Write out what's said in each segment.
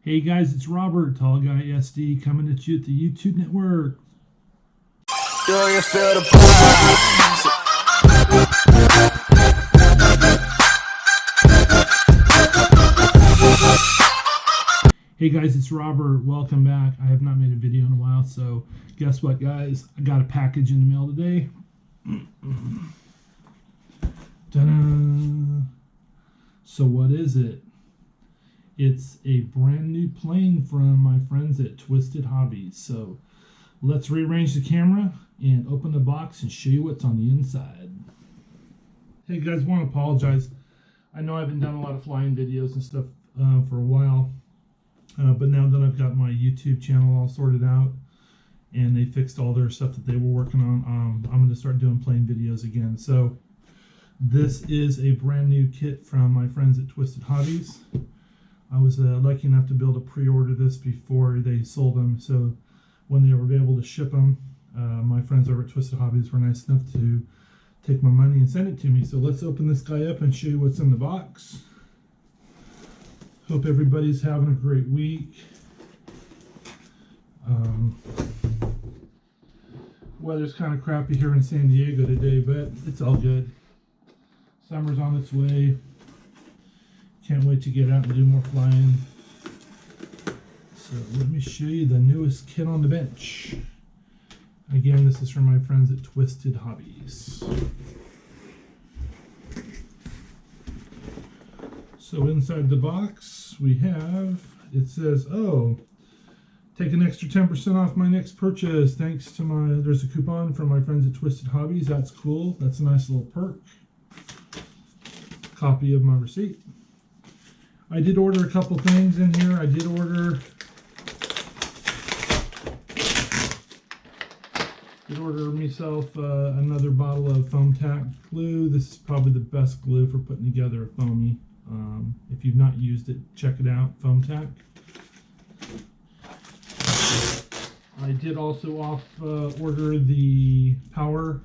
Hey guys, it's Robert, Tall Guy SD, coming at you at the YouTube network. Do you feel the vibes? Hey guys, it's Robert. Welcome back. I have not made a video in a while, so guess what, guys? I got a package in the mail today. Ta-da! So what is it? It's a brand new plane from my friends at Twistedhobbys. So let's rearrange the camera and open the box and show you what's on the inside. Hey guys, want to apologize. I know I haven't done a lot of flying videos and stuff for a while. But now that I've got my YouTube channel all sorted out and they fixed all their stuff that they were working on, I'm going to start doing plane videos again. So this is a brand new kit from my friends at Twistedhobbys. I was lucky enough to be able to pre-order this before they sold them. So when they were able to ship them, my friends over at Twistedhobbys were nice enough to take my money and send it to me. So let's open this guy up and show you what's in the box. Hope everybody's having a great week. Weather's kind of crappy here in San Diego today, but it's all good. Summer's on its way. Can't wait to get out and do more flying. So let me show you the newest kit on the bench. Again, this is from my friends at Twistedhobbys. So inside the box we have, it says, oh, take an extra 10% off my next purchase. Thanks to there's a coupon from my friends at Twistedhobbys. That's cool. That's a nice little perk. Copy of my receipt. I did order a couple things in here. I did order myself another bottle of foam tack glue. This is probably the best glue for putting together a foamy. If you've not used it, check it out, foam tack. I did also order the power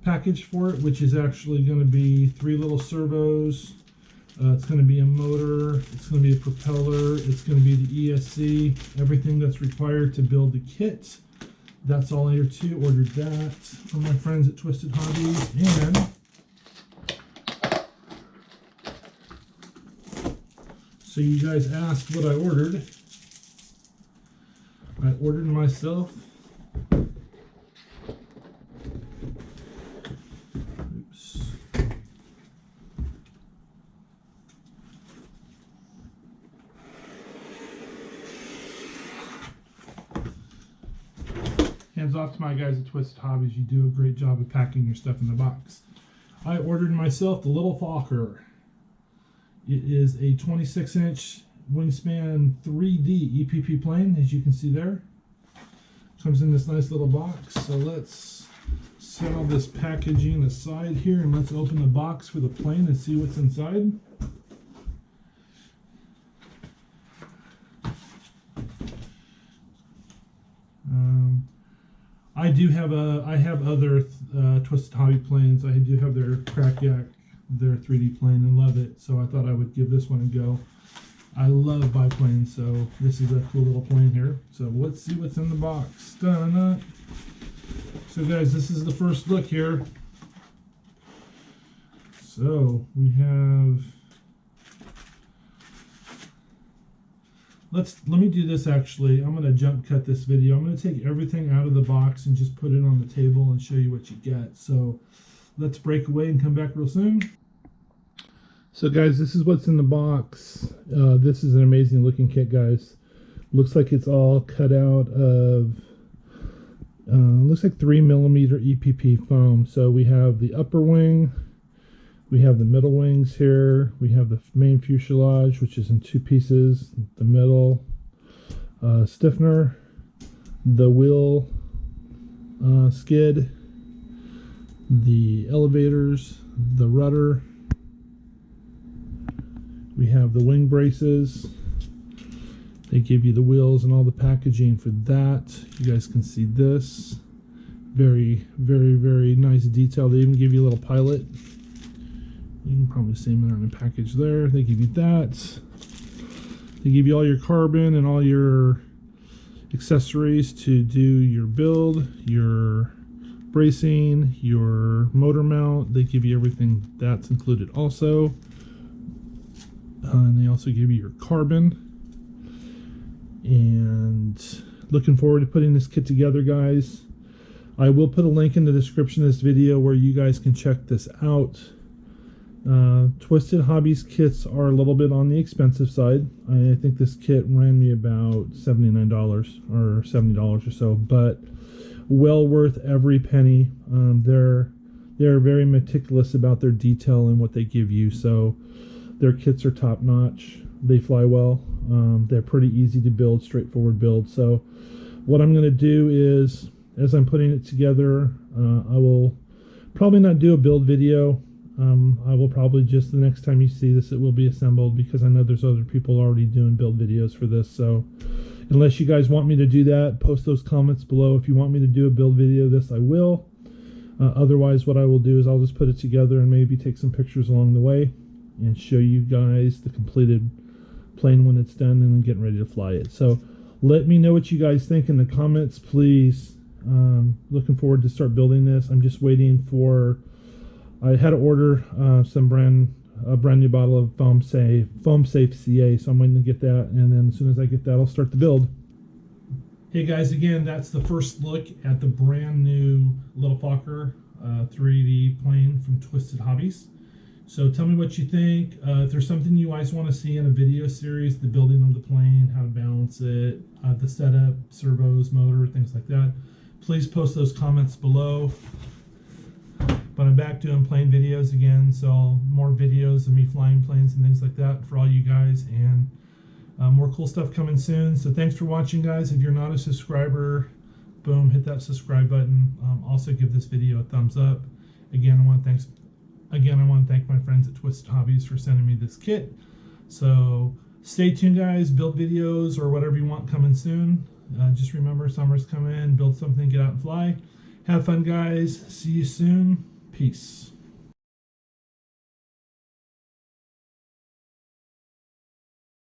package for it, which is actually going to be 3 little servos. It's going to be a motor, it's going to be a propeller, it's going to be the ESC, everything that's required to build the kit. That's all here too. Ordered that from my friends at Twistedhobbys. And so you guys asked what I ordered. I ordered myself hands off to my guys at Twistedhobbys. You do a great job of packing your stuff in the box. I ordered myself the LiL Fokker. It is a 26-inch wingspan 3D EPP plane, as you can see there. Comes in this nice little box. So let's set all this packaging aside here and let's open the box for the plane and see what's inside. I have other Twistedhobbys planes. I do have their Crack Yak, their 3D plane, and love it. So I thought I would give this one a go. I love biplanes, so this is a cool little plane here. So let's see what's in the box. Dun-dun-dun. So guys, this is the first look here. So we have. Let me do this actually. I'm going to jump cut this video. I'm going to take everything out of the box and just put it on the table and show you what you get. So let's break away and come back real soon. So guys, this is what's in the box. This is an amazing looking kit, guys. Looks like it's all cut out of, looks like 3mm EPP foam. So we have the upper wing. We have the middle wings here. We have the main fuselage, which is in 2 pieces. The middle stiffener, the wheel skid, the elevators, the rudder. We have the wing braces. They give you the wheels and all the packaging for that. You guys can see this. Very, very, very nice detail. They even give you a little pilot. You can probably see them in the package there. They give you that. They give you all your carbon and all your accessories to do your build, your bracing, your motor mount. They give you everything that's included also. And they also give you your carbon. And looking forward to putting this kit together, guys. I will put a link in the description of this video where you guys can check this out. Twistedhobbys kits are a little bit on the expensive side. I think this kit ran me about $79 or $70 or so, but well worth every penny. They're very meticulous about their detail and what they give you, so their kits are top notch. They fly well. They're pretty easy to build, straightforward build. So what I'm going to do is, as I'm putting it together, I will probably not do a build video. I will probably just, the next time you see this, it will be assembled, because I know there's other people already doing build videos for this. So unless you guys want me to do that, post those comments below. If you want me to do a build video of this, I will. Otherwise, what I will do is I'll just put it together and maybe take some pictures along the way and show you guys the completed plane when it's done and then getting ready to fly it. So let me know what you guys think in the comments, please. Looking forward to start building this. I'm just waiting for, I had to order a brand new bottle of foam safe CA, so I'm waiting to get that, and then as soon as I get that, I'll start the build. Hey guys, again, that's the first look at the brand new LiL Fokker 3D plane from Twistedhobbys. So tell me what you think. If there's something you guys want to see in a video series, the building of the plane, how to balance it, the setup, servos, motor, things like that, please post those comments below. But I'm back doing plane videos again, so more videos of me flying planes and things like that for all you guys, and more cool stuff coming soon. So thanks for watching, guys. If you're not a subscriber, boom, hit that subscribe button. Also give this video a thumbs up. Again, I want to thank my friends at Twistedhobbys for sending me this kit. So stay tuned, guys. Build videos or whatever you want coming soon. Just remember, summer's coming. Build something, get out and fly. Have fun, guys. See you soon. Peace.